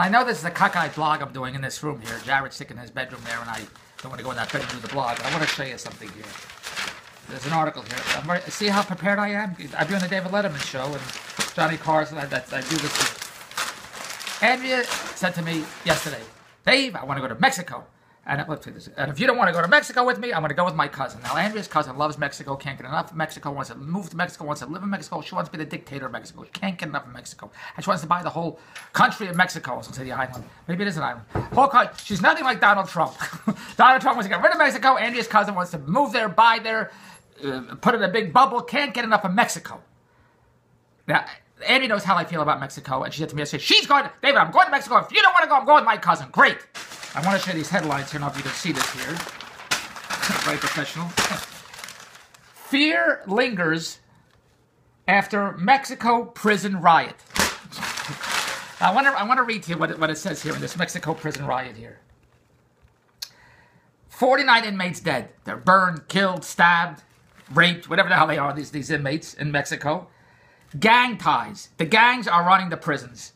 I know this is a cockeyed blog I'm doing in this room here. Jared's sitting in his bedroom there, and I don't want to go in that bedroom and do the blog. But I want to show you something here. There's an article here. See how prepared I am? I'm doing the David Letterman show, and Johnny Carson, I do this. Andrea said to me yesterday, Dave, I want to go to Mexico. And if you don't want to go to Mexico with me, I'm going to go with my cousin. Now, Andrea's cousin loves Mexico, can't get enough of Mexico, wants to move to Mexico, wants to live in Mexico. She wants to be the dictator of Mexico. She can't get enough of Mexico. And she wants to buy the whole country of Mexico. I was going to say the island. Maybe it is an island. Whole country. She's nothing like Donald Trump. Donald Trump wants to get rid of Mexico. Andrea's cousin wants to move there, buy there, put in a big bubble, can't get enough of Mexico. Now, Andrea knows how I feel about Mexico, and she said to me yesterday, she's going, David, I'm going to Mexico. If you don't want to go, I'm going with my cousin. Great. I want to show you these headlines here. I don't know if you can see this here. Very professional. Fear lingers after Mexico prison riot. I want to read to you what it says here in this Mexico prison riot here. 49 inmates dead. They're burned, killed, stabbed, raped, whatever the hell they are, these inmates in Mexico. Gang ties. The gangs are running the prisons.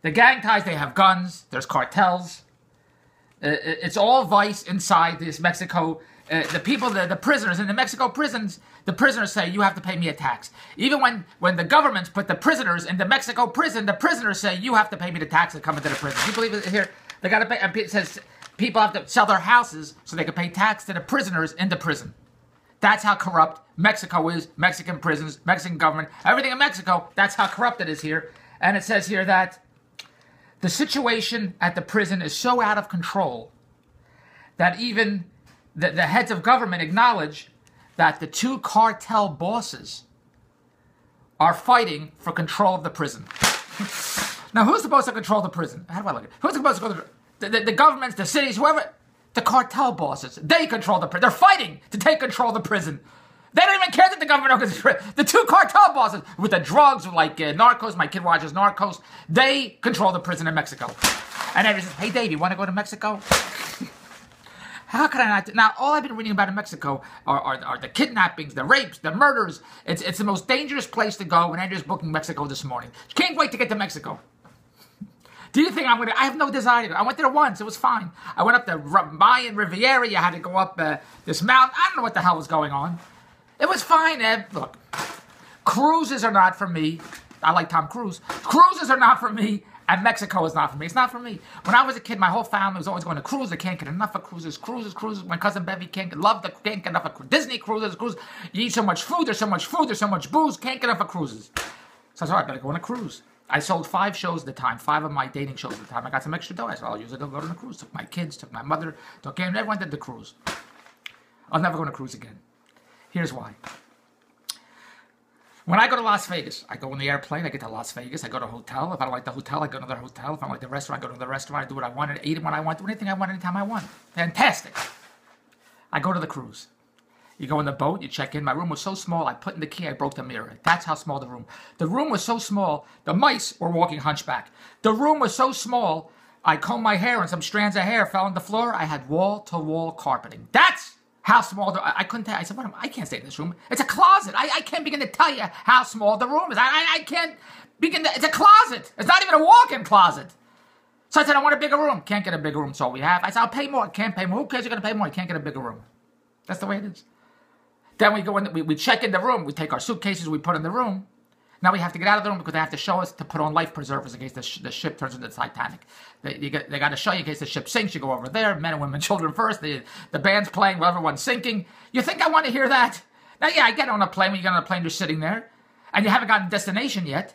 The gang ties, they have guns. There's cartels. It's all vice inside this Mexico. The people, the prisoners in the Mexico prisons, the prisoners say, you have to pay me a tax. Even when the governments put the prisoners in the Mexico prison, the prisoners say, you have to pay me the tax to come into the prison. You believe it here? They got to pay. It says people have to sell their houses so they can pay tax to the prisoners in the prison. That's how corrupt Mexico is. Mexican prisons, Mexican government, everything in Mexico. That's how corrupt it is here. And it says here that the situation at the prison is so out of control that even the heads of government acknowledge that the two cartel bosses are fighting for control of the prison. Now, who's supposed to control the prison? How do I look at it? Who's supposed to go the governments, the cities, whoever? The cartel bosses. They control the prison. They're fighting to take control of the prison. They don't even care that the government owns the two cartel bosses with the drugs, like Narcos. My kid watches Narcos. They control the prison in Mexico. And everybody says, hey, Dave, you want to go to Mexico? How can I not? Now, all I've been reading about in Mexico are the kidnappings, the rapes, the murders. It's the most dangerous place to go, and Andrew's booking Mexico this morning. Can't wait to get to Mexico. Do you think I'm going to? I have no desire to go. I went there once. It was fine. I went up the Mayan Riviera. You had to go up this mountain. I don't know what the hell was going on. It was fine, Ed. Look, cruises are not for me. I like Tom Cruise. Cruises are not for me, and Mexico is not for me. It's not for me. When I was a kid, my whole family was always going to cruises. They can't get enough of cruises. Cruises. My cousin Bevy can't get enough of Disney cruises. You eat so much food. There's so much food. There's so much booze. Can't get enough of cruises. So I thought, I better go on a cruise. I sold 5 shows at the time, 5 of my dating shows at the time. I got some extra dough. I said, I'll use it to go on a cruise. Took my kids, took my mother, took everyone did the cruise. I'll never go on a cruise again. Here's why. When I go to Las Vegas, I go on the airplane, I get to Las Vegas, I go to a hotel. If I don't like the hotel, I go to another hotel. If I don't like the restaurant, I go to the restaurant. I do what I want, eat when I want, do anything I want, anytime I want. Fantastic. I go to the cruise. You go in the boat, you check in. My room was so small, I put in the key, I broke the mirror. That's how small the room. The room was so small, the mice were walking hunchback. The room was so small, I combed my hair and some strands of hair fell on the floor. I had wall-to-wall carpeting. That's how small I couldn't tell. I said, I can't stay in this room. It's a closet. I can't begin to tell you how small the room is. I can't begin to, it's a closet. It's not even a walk-in closet. So I said, I want a bigger room. Can't get a bigger room, so we have. I said, I'll pay more. Can't pay more. Who cares you're going to pay more? You can't get a bigger room. That's the way it is. Then we go in, we check in the room. We take our suitcases, we put in the room. Now we have to get out of the room because they have to show us to put on life preservers in case the ship turns into the Titanic. They got to show you in case the ship sinks. You go over there, men and women, children first. The band's playing while everyone's sinking. You think I want to hear that? Now, yeah, I get on a plane. When you get on a plane, you're sitting there. And you haven't gotten a destination yet.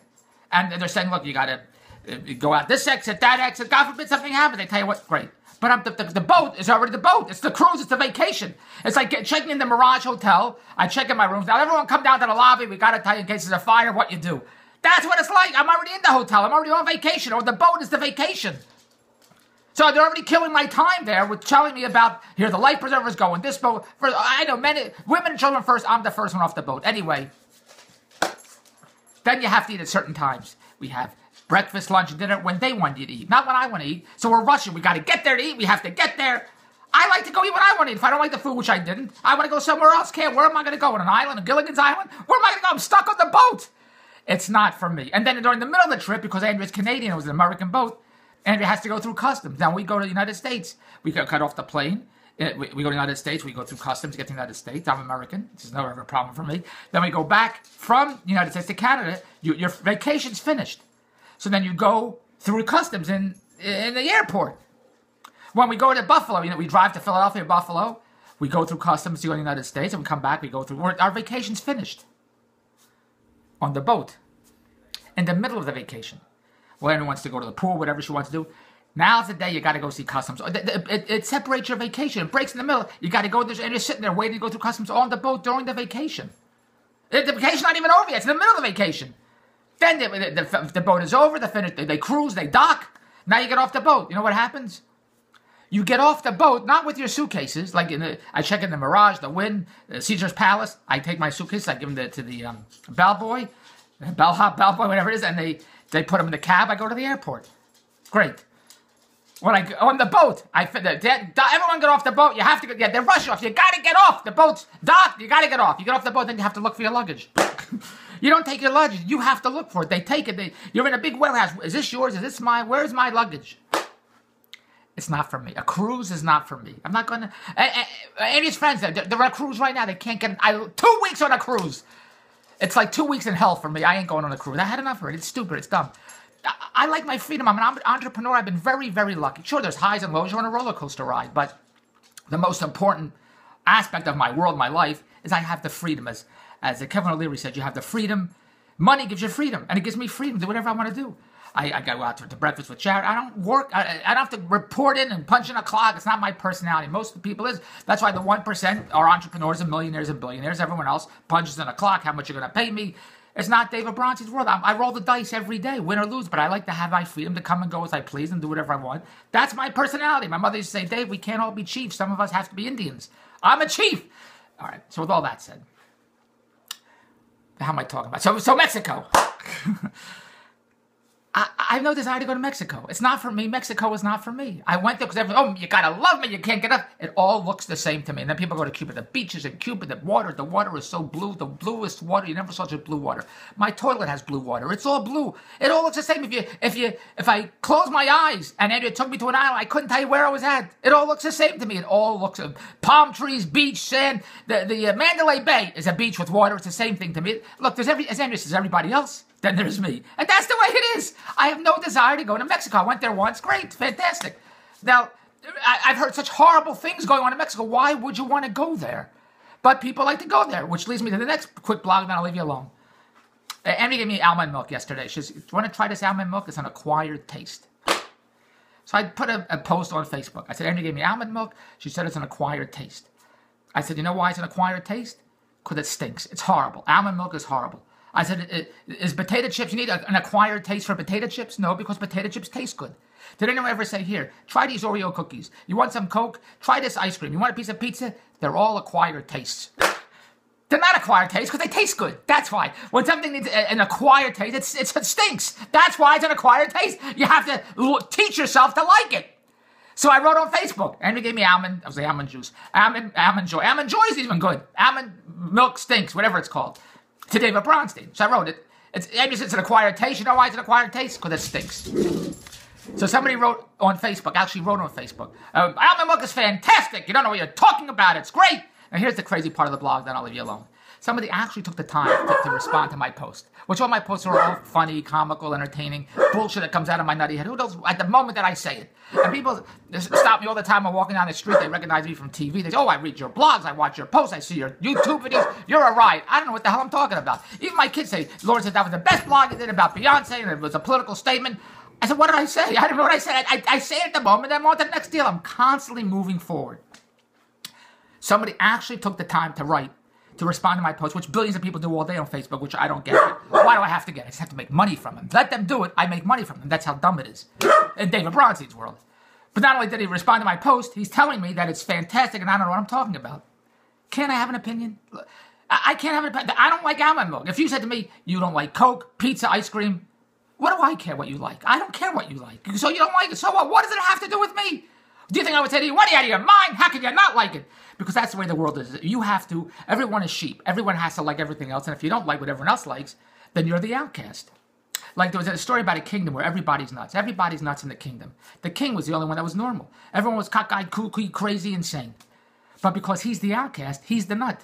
And they're saying, look, you got to go out this exit, that exit. God forbid something happens. They tell you what, great. But the boat is already the boat. It's the cruise. It's the vacation. It's like checking in the Mirage Hotel. I check in my rooms. Now, everyone come down to the lobby. We got to tell you in case there's a fire what you do. That's what it's like. I'm already in the hotel. I'm already on vacation. Or the boat is the vacation. So they're already killing my time there with telling me about, here, the life preservers go in this boat. I know, women and children first. I'm the first one off the boat. Anyway, then you have to eat at certain times. We have breakfast, lunch, and dinner when they want you to eat, not when I want to eat. So we're rushing. We got to get there to eat. We have to get there. I like to go eat what I want to eat. If I don't like the food, which I didn't, I want to go somewhere else. Where am I going to go? On an island? On Gilligan's Island? Where am I going to go? I'm stuck on the boat. It's not for me. And then during the middle of the trip, because Andrew's Canadian, it was an American boat, And it has to go through customs. Now, we go to the United States. We cut off the plane. We go to the United States. We go through customs to get to the United States. I'm American. This is never a problem for me. Then we go back from the United States to Canada. Your vacation's finished. So then you go through customs in the airport. When we go to Buffalo, we drive to Philadelphia, Buffalo. We go through customs to go to the United States, and we come back. We go through. Our vacation's finished. On the boat. In the middle of the vacation. Well, anyone wants to go to the pool, whatever she wants to do. Now's the day you got to go see customs. It separates your vacation. It breaks in the middle. You got to go there, and you're sitting there waiting to go through customs on the boat during the vacation. The vacation's not even over yet. It's in the middle of the vacation. Then the boat is over. They cruise. They dock. Now you get off the boat. You know what happens? You get off the boat, not with your suitcases. Like I check in the Mirage, the Wynn, Caesar's Palace. I take my suitcases. I give them to the bellboy, bellboy, whatever it is, and they put them in the cab. I go to the airport. Great. When I on the boat, everyone get off the boat. You have to get. Yeah, they're rushing off. You got to get off. The boat's docked. You got to get off. You get off the boat, then you have to look for your luggage. You don't take your luggage. You have to look for it. They take it. You're in a big warehouse. Is this yours? Is this mine? Where's my luggage? It's not for me. A cruise is not for me. I'm not going to... Andy's friends, they're on a cruise right now. They can't get... 2 weeks on a cruise. It's like 2 weeks in hell for me. I ain't going on a cruise. I had enough of it. It's stupid. It's dumb. I like my freedom. I'm an entrepreneur. I've been very, very lucky. Sure, there's highs and lows. You're on a roller coaster ride. But the most important aspect of my world, my life, is I have the freedom. As Kevin O'Leary said, you have the freedom. Money gives you freedom. And it gives me freedom to do whatever I want to do. I go out to breakfast with Jared. I don't work. I don't have to report in and punch in a clock. It's not my personality. Most of the people is. That's why the 1% are entrepreneurs and millionaires and billionaires. Everyone else punches in a clock. How much you're going to pay me? It's not David Bronste's world. I roll the dice every day, win or lose. But I like to have my freedom to come and go as I please and do whatever I want. That's my personality. My mother used to say, Dave, we can't all be chiefs. Some of us have to be Indians. I'm a chief. All right. So with all that said, how am I talking about? So Mexico. I have no desire to go to Mexico. It's not for me. Mexico is not for me. I went there because everyone, you gotta love me. You can't get up. It all looks the same to me. And then people go to Cuba. The beaches in Cuba, the water is so blue. The bluest water. You never saw such blue water. My toilet has blue water. It's all blue. It all looks the same. If I close my eyes and Andrea took me to an island, I couldn't tell you where I was at. It all looks the same to me. It all looks palm trees, beach, sand. The Mandalay Bay is a beach with water. It's the same thing to me. Look, as Andrea says, everybody else. Then there's me. And that's the way it is. I have no desire to go to Mexico. I went there once. Great. Fantastic. Now, I've heard such horrible things going on in Mexico. Why would you want to go there? But people like to go there, which leads me to the next quick blog, and then I'll leave you alone. Emily gave me almond milk yesterday. She says, do you want to try this almond milk? It's an acquired taste. So I put a post on Facebook. I said, Emily gave me almond milk. She said it's an acquired taste. I said, you know why it's an acquired taste? Because it stinks. It's horrible. Almond milk is horrible. I said, is potato chips, you need an acquired taste for potato chips? No, because potato chips taste good. Did anyone ever say, here, try these Oreo cookies. You want some Coke? Try this ice cream. You want a piece of pizza? They're all acquired tastes. They're not acquired tastes because they taste good. That's why. When something needs an acquired taste, it stinks. That's why it's an acquired taste. You have to teach yourself to like it. So I wrote on Facebook. Andrew gave me almond juice. Almond joy. Almond joy is even good. Almond milk stinks, whatever it's called. To David Bronstein. So I wrote it. It's an acquired taste. You know why it's an acquired taste? Because it stinks. So somebody wrote on Facebook, almond milk is fantastic. You don't know what you're talking about. It's great. Now here's the crazy part of the blog, then I'll leave you alone. Somebody actually took the time to respond to my post, which all my posts are all funny, comical, entertaining, bullshit that comes out of my nutty head. Who knows at the moment that I say it? And people stop me all the time. I'm walking down the street. They recognize me from TV. They say, oh, I read your blogs. I watch your posts. I see your YouTube videos. You're a riot. I don't know what the hell I'm talking about. Even my kids say, Lauren said that was the best blog you did about Beyonce, and it was a political statement. I said, what did I say? I don't know what I said. I say it at the moment. I'm on to the next deal. I'm constantly moving forward. Somebody actually took the time to respond to my post, which billions of people do all day on Facebook, which I don't get. Why do I have to get it? I just have to make money from them. Let them do it. I make money from them. That's how dumb it is in David Bronstein's world. But not only did he respond to my post, he's telling me that it's fantastic and I don't know what I'm talking about. Can't I have an opinion? I can't have an opinion. I don't like almond milk. If you said to me, you don't like Coke, pizza, ice cream, what do I care what you like? I don't care what you like. So you don't like it. So what? What does it have to do with me? Do you think I would say to you, what are you out of your mind? How can you not like it? Because that's the way the world is. You have to, everyone is sheep. Everyone has to like everything else. And if you don't like what everyone else likes, then you're the outcast. Like there was a story about a kingdom where everybody's nuts. Everybody's nuts in the kingdom. The king was the only one that was normal. Everyone was cockeyed, kooky, crazy, insane. But because he's the outcast, he's the nut.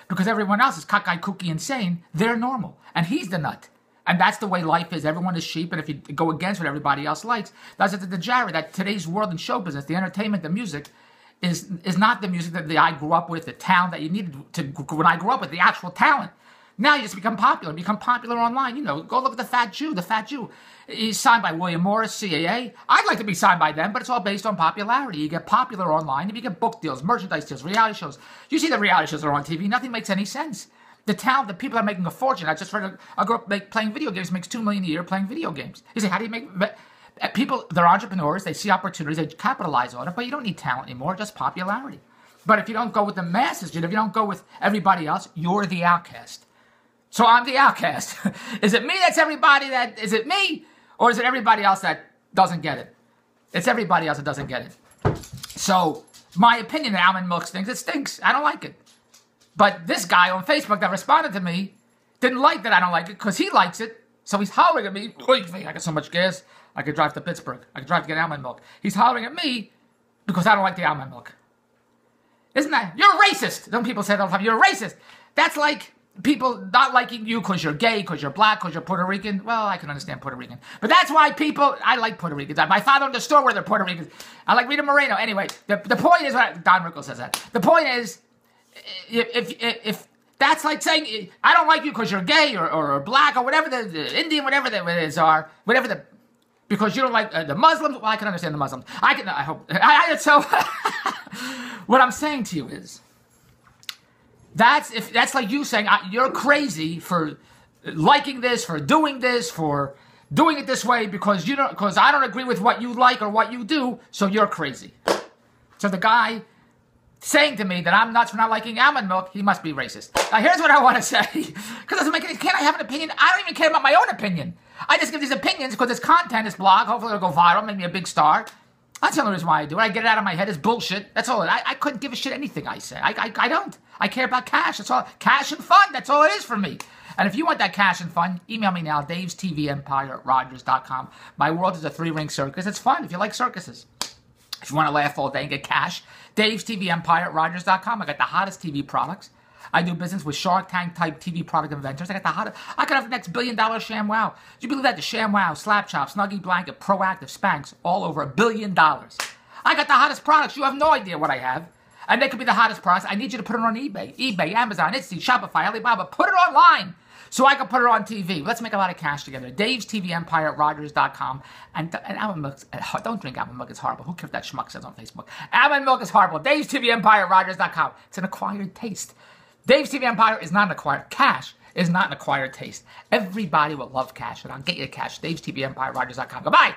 Because everyone else is cockeyed, kooky, insane, they're normal. And he's the nut. And that's the way life is. Everyone is sheep, and if you go against what everybody else likes, that's the Jared, that today's world in show business, the entertainment, the music, is not the music that I grew up with, the talent that you needed to, when I grew up with, the actual talent. Now you just become popular online. You know, go look at the Fat Jew. He's signed by William Morris, CAA. I'd like to be signed by them, but it's all based on popularity. You get popular online, you get book deals, merchandise deals, reality shows. You see the reality shows that are on TV, nothing makes any sense. The talent, the people are making a fortune. I just heard a girl playing video games makes $2 million a year playing video games. You say, how do you make... People, they're entrepreneurs, they see opportunities, they capitalize on it, but you don't need talent anymore, just popularity. But if you don't go with the masses, if you don't go with everybody else, you're the outcast. So I'm the outcast. Is it me that's everybody that... Is it me? Or is it everybody else that doesn't get it? It's everybody else that doesn't get it. So, my opinion of almond milk stinks. It stinks. I don't like it. But this guy on Facebook that responded to me didn't like that I don't like it because he likes it. So he's hollering at me. I got so much gas, I could drive to Pittsburgh. I could drive to get almond milk. He's hollering at me because I don't like the almond milk. Isn't that... You're a racist. Don't people say that all the time? You're a racist. That's like... people not liking you because you're gay, because you're black, because you're Puerto Rican. Well, I can understand Puerto Rican. But that's why people... I like Puerto Ricans. My father owned a store where they're Puerto Ricans. I like Rita Moreno. Anyway, the point is... Don Rickles says that. The point is, if that's like saying, I don't like you because you're gay or black or whatever the Indian, whatever the is are, whatever the... Because you don't like the Muslims. Well, I can understand the Muslims. I hope... So, what I'm saying to you is... That's like you saying you're crazy for liking this, for doing it this way because I don't agree with what you like or what you do, so you're crazy. So the guy saying to me that I'm nuts for not liking almond milk, he must be racist. Now here's what I want to say, because doesn't make any. Can't I have an opinion? I don't even care about my own opinion. I just give these opinions because it's content, it's blog. Hopefully it'll go viral, make me a big star. That's the only reason why I do it. I get it out of my head. It's bullshit. That's all. I couldn't give a shit anything I say. I don't. I care about cash. That's all. Cash and fun. That's all it is for me. And if you want that cash and fun, email me now, davestvempire@rogers.com. My world is a 3-ring circus. It's fun if you like circuses. If you want to laugh all day and get cash, davestvempire@rogers.com. I got the hottest TV products. I do business with Shark Tank type TV product inventors. I could have the next $1 billion ShamWow. Do you believe that? The ShamWow, Slap Chop, Snuggie Blanket, Proactive, Spanx, all over $1 billion. I got the hottest products. You have no idea what I have. And they could be the hottest products. I need you to put it on eBay. eBay, Amazon, Etsy, Shopify, Alibaba. Put it online so I can put it on TV. Let's make a lot of cash together. Dave's TV Empire at Rogers.com. And almond milk, don't drink almond milk. It's horrible. Who cares what that schmuck says on Facebook? Almond milk is horrible. Dave's TV Empire at Rogers.com. It's an acquired taste. Dave's TV Empire is not an acquired... Cash is not an acquired taste. Everybody will love cash, and I'll get you cash. Dave's TV Empire, Rogers.com. Goodbye!